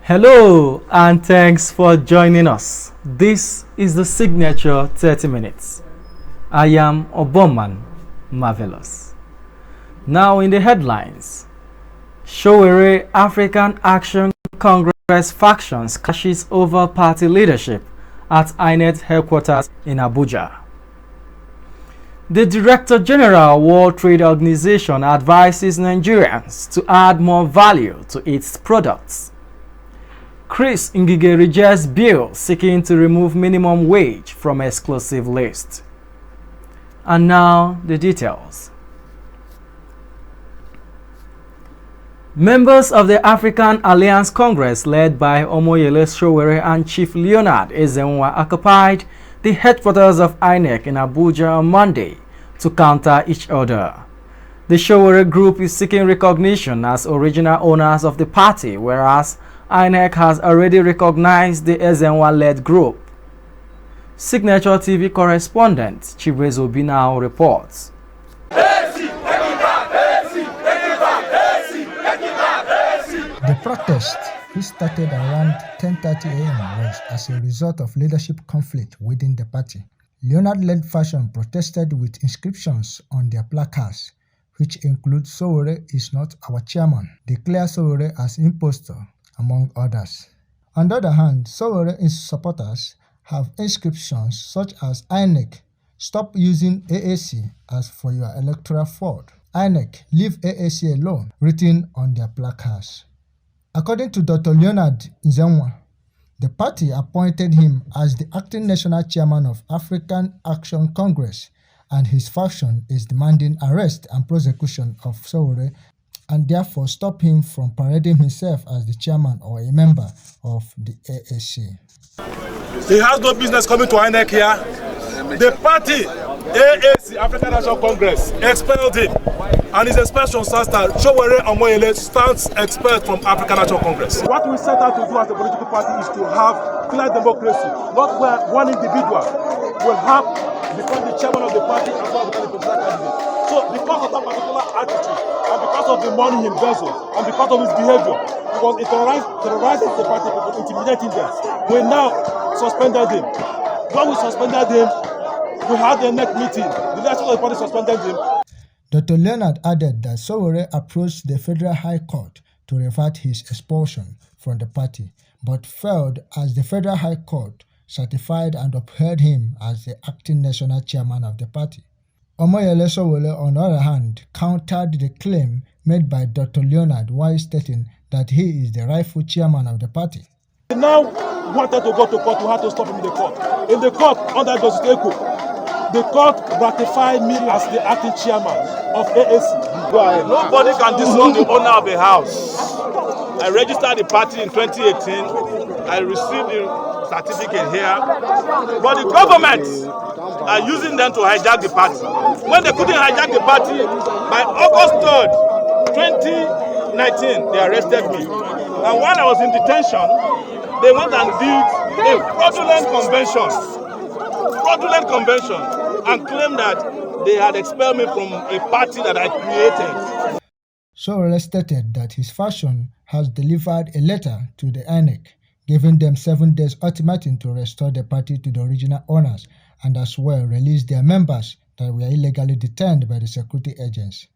Hello and thanks for joining us. This is the Signature 30 Minutes. I am Oboman Marvelous. Now in the headlines, Showere African Action Congress factions clashes over party leadership at INEC headquarters in Abuja. The Director General World Trade Organization advises Nigerians to add more value to its products. Chris Ngige rejects bill seeking to remove minimum wage from exclusive list. And now the details. Members of the African Alliance Congress led by Omoyele Sowore and Chief Leonard Ezenwa occupied the headquarters of INEC in Abuja on Monday to counter each other. The Sowore group is seeking recognition as original owners of the party, whereas INEC has already recognized the Ezenwa-led group. Signature TV correspondent Chibueze Obinao reports. The protest, which started around 10:30 a.m., was as a result of leadership conflict within the party. Leonard-led faction protested with inscriptions on their placards, which include "Sowore is not our chairman," "Declare Sowore as impostor," among others. On the other hand, Sowore's supporters have inscriptions such as INEC, "Stop using AAC as for your electoral fraud," INEC, "Leave AAC alone," written on their placards. According to Dr. Leonard Ezenwa, the party appointed him as the acting national chairman of African Action Congress, and his faction is demanding arrest and prosecution of Sowore and therefore stop him from parading himself as the chairman or a member of the AAC. He has no business coming to INEC here. The party, AAC, African National Congress, expelled him, and his expulsion stands that Showere Omoyele stands expelled from African National Congress. What we set out to do as a political party is to have clear democracy, not where one individual will have become the chairman of the party and one become the presidential candidate. So because of that particular attitude, and because of the money he embezzled, and because of his behavior, because it terrorizing the party, people intimidating them, we now suspended him. When we suspended him, we had the next meeting. The leadership of the party suspended him. Dr. Leonard added that Sowore approached the Federal High Court to revert his expulsion from the party, but failed as the Federal High Court certified and upheld him as the acting national chairman of the party. Omoyele Sowore, on the other hand, countered the claim made by Dr. Leonard while stating that he is the rightful chairman of the party. He now wanted to go to court. We had to stop him in the court. In the court, under Justice Eko, the court ratified me as the acting chairman of AAC. Nobody can disown the owner of a house. I registered the party in 2018. I received the certificate here. But the government are using them to hijack the party. When they couldn't hijack the party, by August 3rd, 2019, they arrested me. And while I was in detention, they went and did a fraudulent convention and claimed that they had expelled me from a party that I created. Sowore stated that his faction has delivered a letter to the INEC, giving them 7 days ultimatum to restore the party to the original owners and as well release their members that were illegally detained by the security agents.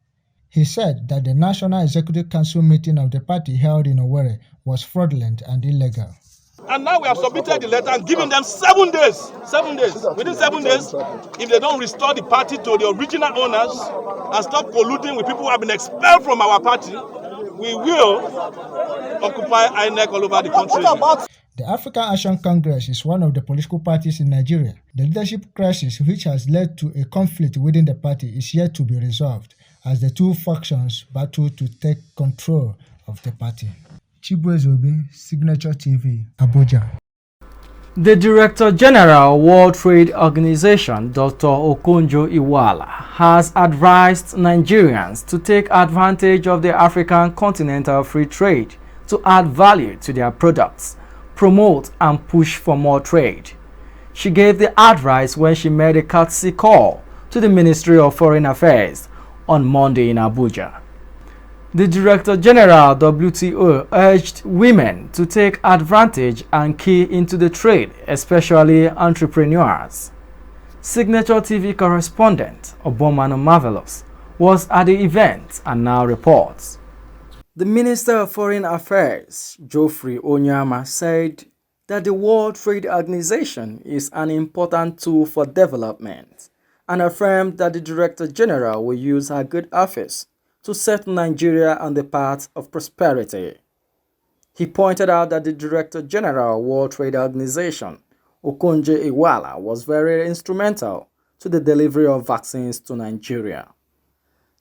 He said that the National Executive Council meeting of the party held in Owerri was fraudulent and illegal. And now we have submitted the letter and given them 7 days. 7 days. Within 7 days, if they don't restore the party to the original owners and stop colluding with people who have been expelled from our party, we will occupy INEC all over the country. The African Action Congress is one of the political parties in Nigeria. The leadership crisis, which has led to a conflict within the party, is yet to be resolved as the two factions battle to take control of the party. Chibueze Obinao, Signature TV, Abuja. The Director General World Trade Organization, Dr. Okonjo-Iweala, has advised Nigerians to take advantage of the African continental free trade to add value to their products, promote and push for more trade. She gave the advice when she made a courtesy call to the Ministry of Foreign Affairs on Monday in Abuja. The Director General WTO urged women to take advantage and key into the trade, especially entrepreneurs. Signature TV correspondent Obomanu Marvelous was at the event and now reports. The Minister of Foreign Affairs, Geoffrey Onyeama, said that the World Trade Organization is an important tool for development and affirmed that the Director General will use her good office to set Nigeria on the path of prosperity. He pointed out that the Director General of World Trade Organization, Okonjo Iweala, was very instrumental to the delivery of vaccines to Nigeria.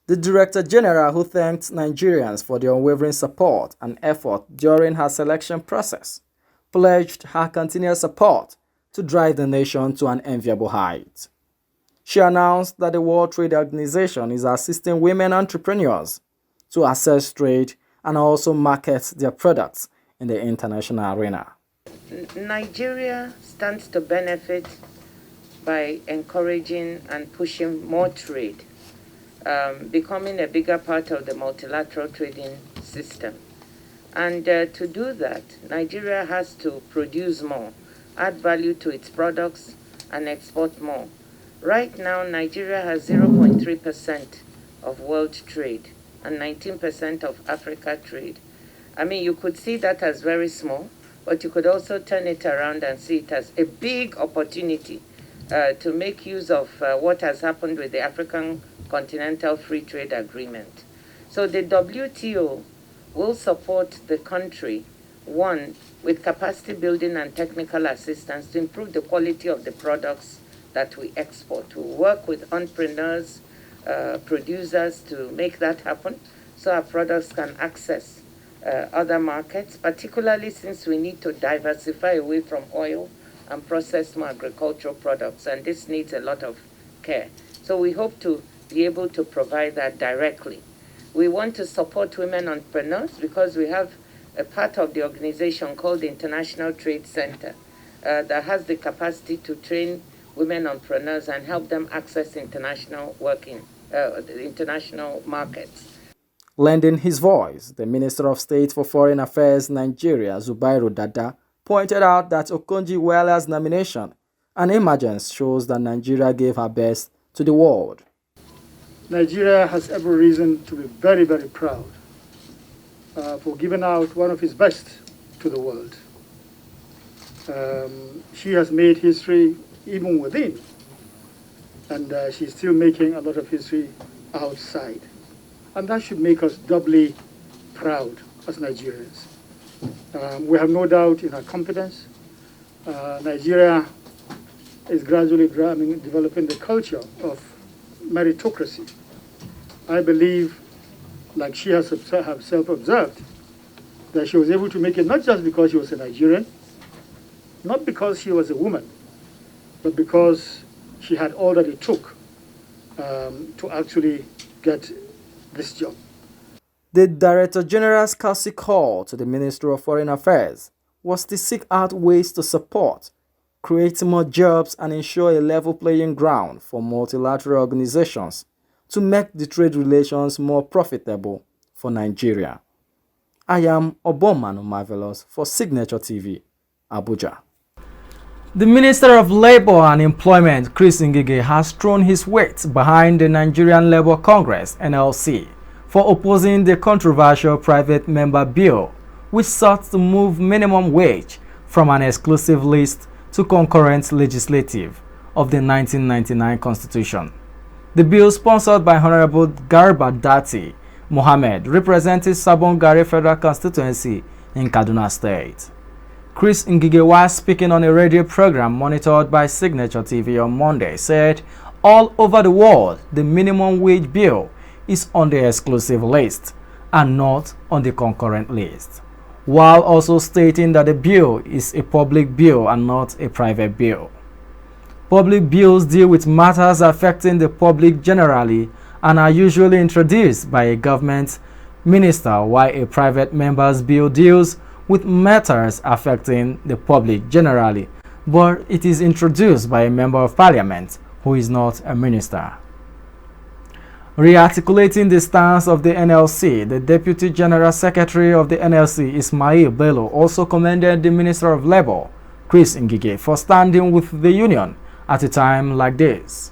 The Director General, who thanked Nigerians for their unwavering support and effort during her selection process, pledged her continued support to drive the nation to an enviable height. She announced that the World Trade Organization is assisting women entrepreneurs to access trade and also market their products in the international arena. Nigeria stands to benefit by encouraging and pushing more trade, becoming a bigger part of the multilateral trading system. And to do that, Nigeria has to produce more, add value to its products, and export more. Right now, Nigeria has 0.3% of world trade and 19% of Africa trade. I mean, you could see that as very small, but you could also turn it around and see it as a big opportunity to make use of what has happened with the African Continental Free Trade Agreement. So the WTO will support the country, one, with capacity building and technical assistance to improve the quality of the products that we export, to work with entrepreneurs, producers to make that happen so our products can access other markets, particularly since we need to diversify away from oil and processed agricultural products, and this needs a lot of care. So we hope to be able to provide that directly. We want to support women entrepreneurs because we have a part of the organization called the International Trade Center that has the capacity to train women entrepreneurs and help them access international international markets. Lending his voice, the Minister of State for Foreign Affairs Nigeria, Zubairu Dada, pointed out that Okonjo Iweala's nomination and emergence shows that Nigeria gave her best to the world. Nigeria has every reason to be very, very proud for giving out one of his best to the world. She has made history even within, and she's still making a lot of history outside. And that should make us doubly proud as Nigerians. We have no doubt in her competence. Nigeria is gradually developing the culture of meritocracy. I believe, like she has herself observed, that she was able to make it not just because she was a Nigerian, not because she was a woman, but because she had all that it took to actually get this job. The Director General's classic call to the Ministry of Foreign Affairs was to seek out ways to support, create more jobs and ensure a level playing ground for multilateral organizations to make the trade relations more profitable for Nigeria. I am Obomanu Marvelous for Signature TV, Abuja. The Minister of Labour and Employment, Chris Ngige, has thrown his weight behind the Nigerian Labour Congress (NLC) for opposing the controversial private member bill, which sought to move minimum wage from an exclusive list to concurrent legislative of the 1999 Constitution. The bill, sponsored by Honorable Garba Dati Mohammed, represented Sabon Gari Federal Constituency in Kaduna State. Chris Ngige, while speaking on a radio program monitored by Signature TV on Monday, said all over the world the minimum wage bill is on the exclusive list and not on the concurrent list, while also stating that the bill is a public bill and not a private bill. Public bills deal with matters affecting the public generally and are usually introduced by a government minister, while a private member's bill deals with matters affecting the public generally, but it is introduced by a member of parliament who is not a minister. Rearticulating the stance of the NLC, the Deputy General Secretary of the NLC, Ismail Bello, also commended the Minister of Labour, Chris Ngige, for standing with the union at a time like this.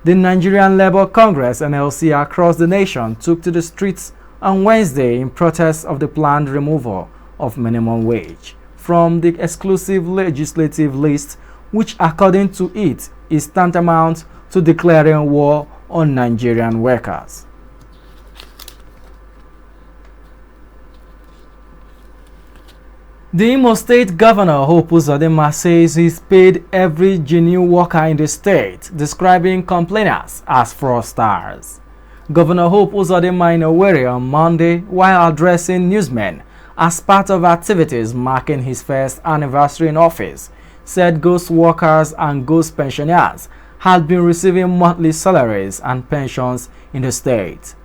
The Nigerian Labour Congress (NLC) across the nation took to the streets on Wednesday in protest of the planned removal of minimum wage from the exclusive legislative list, which according to it is tantamount to declaring war on Nigerian workers. The Imo State Governor Hope Uzodinma says he's paid every genuine worker in the state, describing complainers as fraudsters. Governor Hope Uzodinma in Owerri on Monday, while addressing newsmen as part of activities marking his first anniversary in office, said ghost workers and ghost pensioners had been receiving monthly salaries and pensions in the state.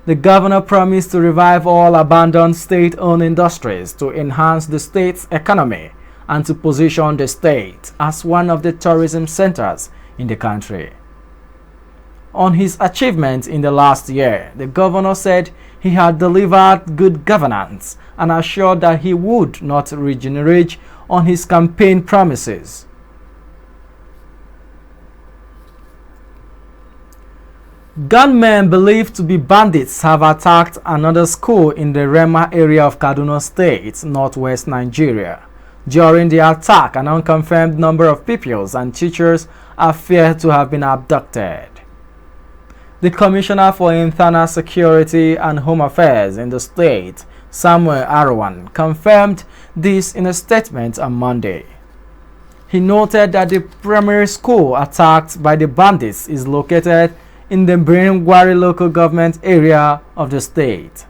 The governor promised to revive all abandoned state-owned industries to enhance the state's economy and to position the state as one of the tourism centers in the country. On his achievements in the last year, the governor said he had delivered good governance and assured that he would not regenerate on his campaign promises. Gunmen believed to be bandits have attacked another school in the Rema area of Kaduna State, northwest Nigeria. During the attack, an unconfirmed number of pupils and teachers are feared to have been abducted. The Commissioner for Internal Security and Home Affairs in the state, Samuel Arawan, confirmed this in a statement on Monday. He noted that the primary school attacked by the bandits is located in the Biringwari local government area of the state.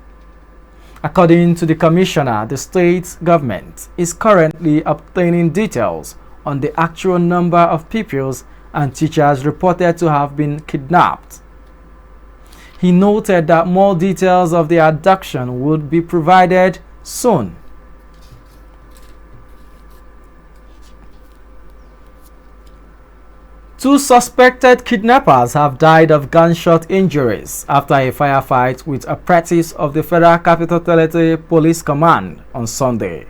According to the commissioner, the state government is currently obtaining details on the actual number of pupils and teachers reported to have been kidnapped. He noted that more details of the abduction would be provided soon. Two suspected kidnappers have died of gunshot injuries after a firefight with operatives of the Federal Capital Territory Police Command on Sunday.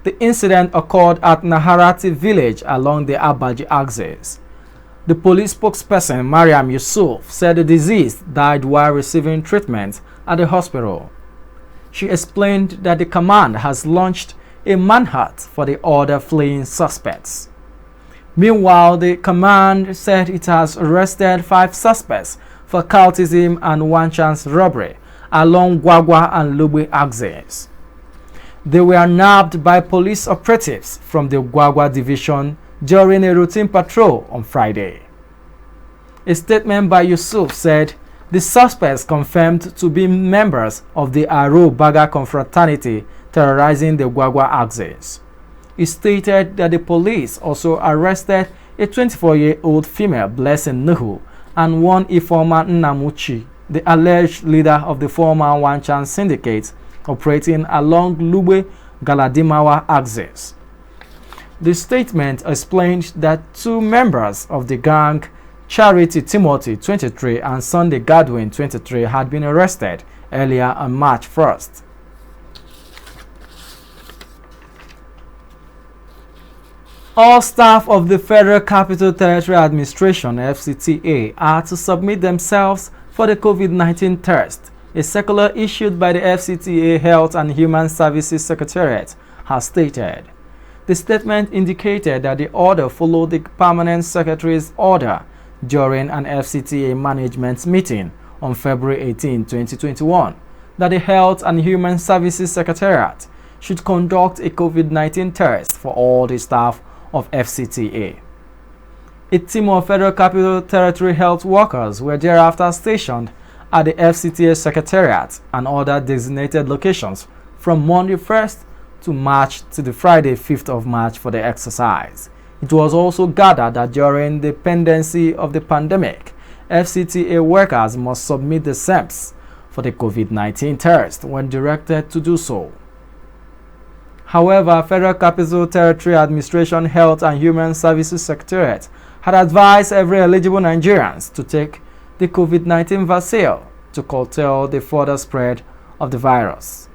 The incident occurred at Naharati village along the Abaji axis. The police spokesperson, Mariam Yusuf, said the deceased died while receiving treatment at the hospital. She explained that the command has launched a manhunt for the other fleeing suspects. Meanwhile, the command said it has arrested 5 suspects for cultism and one-chance robbery along Gwagwa and Lugbe axes. They were nabbed by police operatives from the Gwagwa division during a routine patrol on Friday. A statement by Yusuf said the suspects confirmed to be members of the Aro Baga confraternity terrorizing the Gwagwa axis. He stated that the police also arrested a 24-year-old female, Blessing Nuhu, and one Ifeoma Nnamuchi, the alleged leader of the former one-chance syndicate operating along Lugbe Galadimawa axis. The statement explained that 2 members of the gang, Charity Timothy, 23, and Sunday Godwin, 23, had been arrested earlier on March 1st. All staff of the Federal Capital Territory Administration (FCTA) are to submit themselves for the COVID-19 test. A circular issued by the FCTA Health and Human Services Secretariat has stated. The statement indicated that the order followed the Permanent Secretary's order during an FCTA management meeting on February 18, 2021, that the Health and Human Services Secretariat should conduct a COVID-19 test for all the staff of FCTA. A team of Federal Capital Territory health workers were thereafter stationed at the FCTA Secretariat and other designated locations from Monday 1st to March to the Friday 5th of March for the exercise. It was also gathered that during the pendency of the pandemic, FCTA workers must submit the SEMPs for the COVID-19 test when directed to do so. However, Federal Capital Territory Administration Health and Human Services Secretariat had advised every eligible Nigerians to take the COVID-19 vaccine to curtail the further spread of the virus.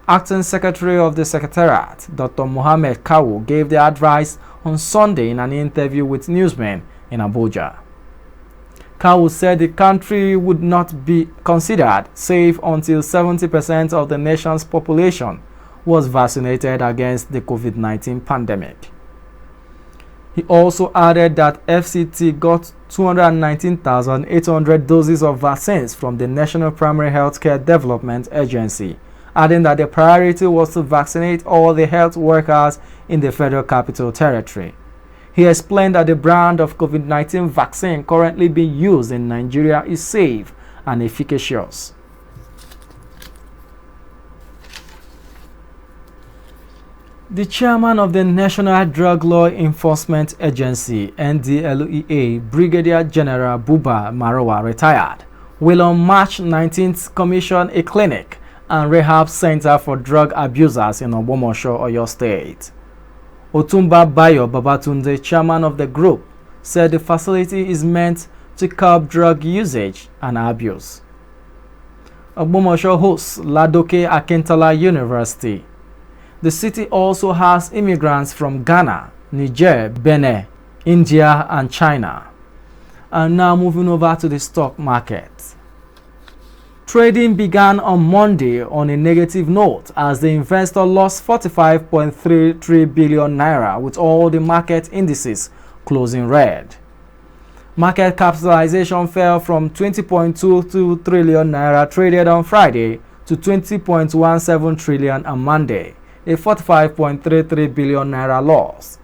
Acting Secretary of the Secretariat, Dr. Mohammed Kawu, gave the advice on Sunday in an interview with newsmen in Abuja. Kawu said the country would not be considered safe until 70% of the nation's population was vaccinated against the COVID-19 pandemic. He also added that FCT got 219,800 doses of vaccines from the National Primary Healthcare Development Agency, adding that the priority was to vaccinate all the health workers in the Federal Capital Territory. He explained that the brand of COVID-19 vaccine currently being used in Nigeria is safe and efficacious. The chairman of the National Drug Law Enforcement Agency, NDLEA, Brigadier General Buba Marowa, retired, will on March 19th commission a clinic and rehab center for drug abusers in Ogbomosho, Oyo State. Otumba Bayo Babatunde, chairman of the group, said the facility is meant to curb drug usage and abuse. Ogbomosho hosts Ladoke Akintola University. The city also has immigrants from Ghana, Niger, Benin, India, and China. And now moving over to the stock market. Trading began on Monday on a negative note as the investor lost 45.33 billion naira, with all the market indices closing red. Market capitalization fell from 20.22 trillion naira traded on Friday to 20.17 trillion on Monday, a 45.33 billion naira loss.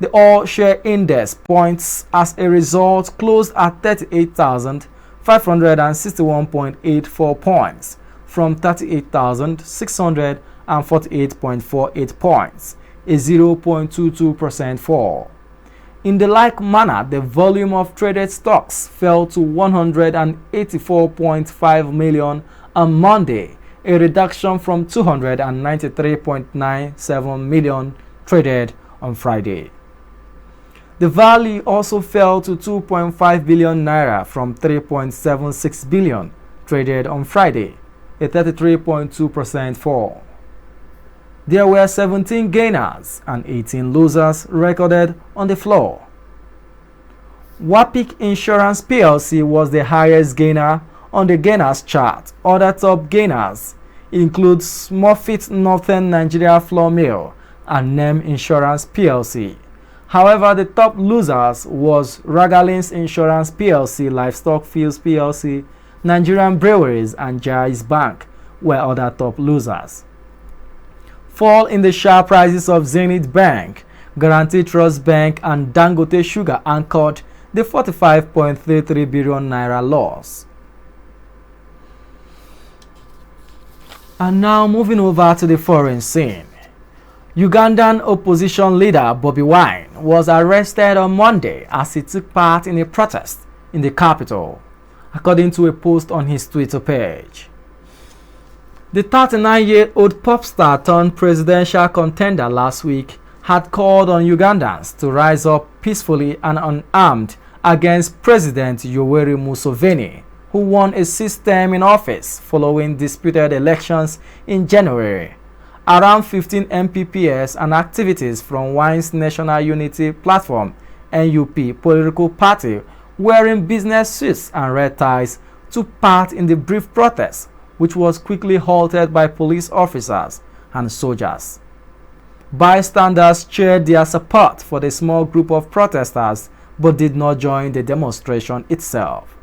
The all-share index points as a result closed at 38,561.84 points from 38,648.48 points, a 0.22% fall. In the like manner, the volume of traded stocks fell to 184.5 million on Monday, a reduction from 293.97 million traded on Friday. The value also fell to 2.5 billion naira from 3.76 billion traded on Friday, a 33.2% fall. There were 17 gainers and 18 losers recorded on the floor. Wapik Insurance PLC was the highest gainer on the gainers chart. Other top gainers include Smurfit Northern Nigeria Flour Mill and NEM Insurance PLC. However, the top losers was Ragalins Insurance PLC, Livestock Fields PLC, Nigerian Breweries, and Jais Bank were other top losers. Fall in the share prices of Zenith Bank, Guaranty Trust Bank, and Dangote Sugar anchored the 45.33 billion naira loss. And now moving over to the foreign scene. Ugandan opposition leader Bobi Wine was arrested on Monday as he took part in a protest in the capital, according to a post on his Twitter page. The 39-year-old pop star turned presidential contender last week had called on Ugandans to rise up peacefully and unarmed against President Yoweri Museveni, who won a sixth term in office following disputed elections in January. Around 15 MPPs and activities from Wine's National Unity Platform (NUP) political party wearing business suits and red ties took part in the brief protest, which was quickly halted by police officers and soldiers. Bystanders cheered their support for the small group of protesters but did not join the demonstration itself.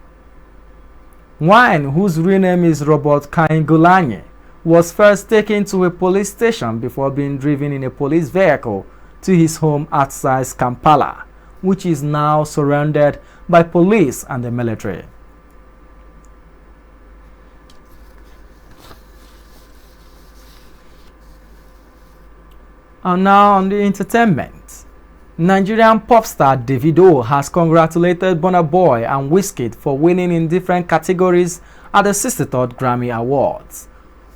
Wine, whose real name is Robert Kaingulanye, was first taken to a police station before being driven in a police vehicle to his home outside Kampala, which is now surrounded by police and the military. And now on the entertainment. Nigerian pop star Davido has congratulated Burna Boy and Wizkid for winning in different categories at the 63rd Grammy Awards.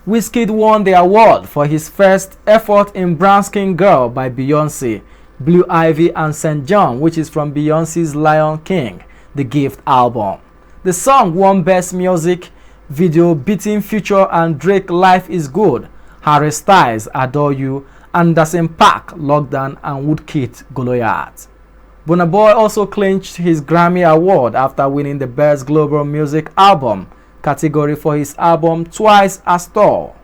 Wizkid won the award for his first effort in Brown Skin Girl by Beyoncé, Blue Ivy and St. John, which is from Beyoncé's Lion King, The Gift album. The song won Best Music Video, beating Future and Drake Life is Good, Harry Styles Adore You, Anderson .Paak Lockdown, and Woodkid Goliath. Burna Boy also clinched his Grammy Award after winning the Best Global Music Album category for his album Twice as Tall.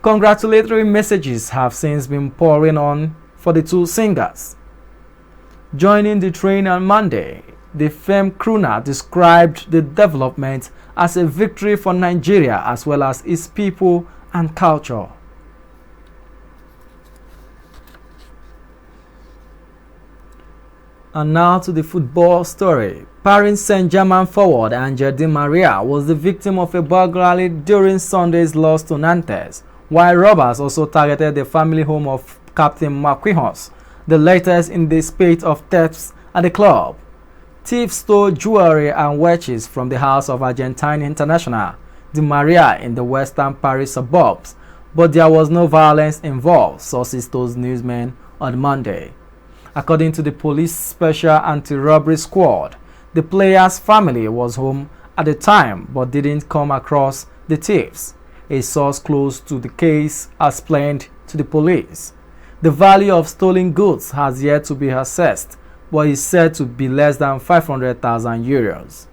Congratulatory messages have since been pouring on for the two singers. Joining the train on Monday, the famed crooner described the development as a victory for Nigeria as well as its people and culture. And now to the football story. Paris Saint-Germain forward Angel Di Maria was the victim of a burglary during Sunday's loss to Nantes, while robbers also targeted the family home of Captain Marquinhos, the latest in the spate of thefts at the club. Thieves stole jewelry and watches from the house of Argentine international Di Maria in the western Paris suburbs, but there was no violence involved, sources told newsmen on Monday. According to the police special anti-robbery squad, the player's family was home at the time but didn't come across the thieves. A source close to the case explained to the police. The value of stolen goods has yet to be assessed, but is said to be less than 500,000 euros.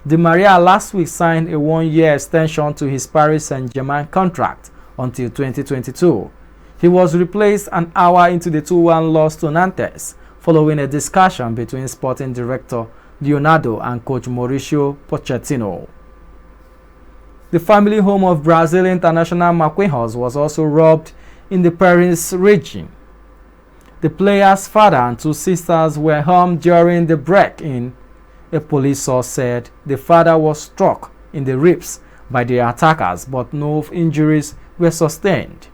Di Maria last week signed a one-year extension to his Paris Saint-Germain contract until 2022. He was replaced an hour into the 2-1 loss to Nantes, following a discussion between sporting director Leonardo and coach Mauricio Pochettino. The family home of Brazilian international Marquinhos was also robbed in the Paris region. The player's father and two sisters were harmed during the break-in. A police source said the father was struck in the ribs by the attackers, but no injuries were sustained.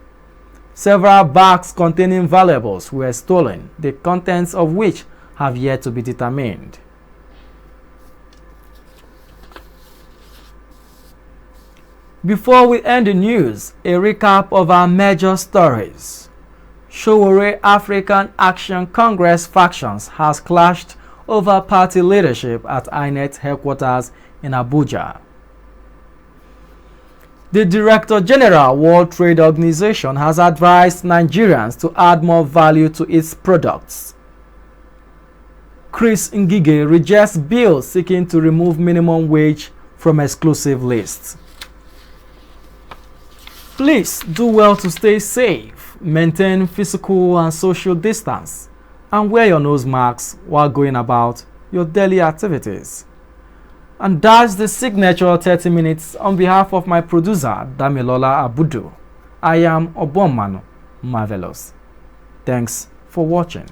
Several bags containing valuables were stolen, the contents of which have yet to be determined. Before we end the news, a recap of our major stories. Sowore African Action Congress factions has clashed over party leadership at INEC headquarters in Abuja. The Director General World Trade Organization has advised Nigerians to add more value to its products. Chris Ngige rejects bill seeking to remove minimum wage from exclusive lists. Please do well to stay safe, maintain physical and social distance, and wear your nose masks while going about your daily activities. And that's the signature 30 minutes on behalf of my producer, Damilola Abudu. I am Obomanu Marvelous. Thanks for watching.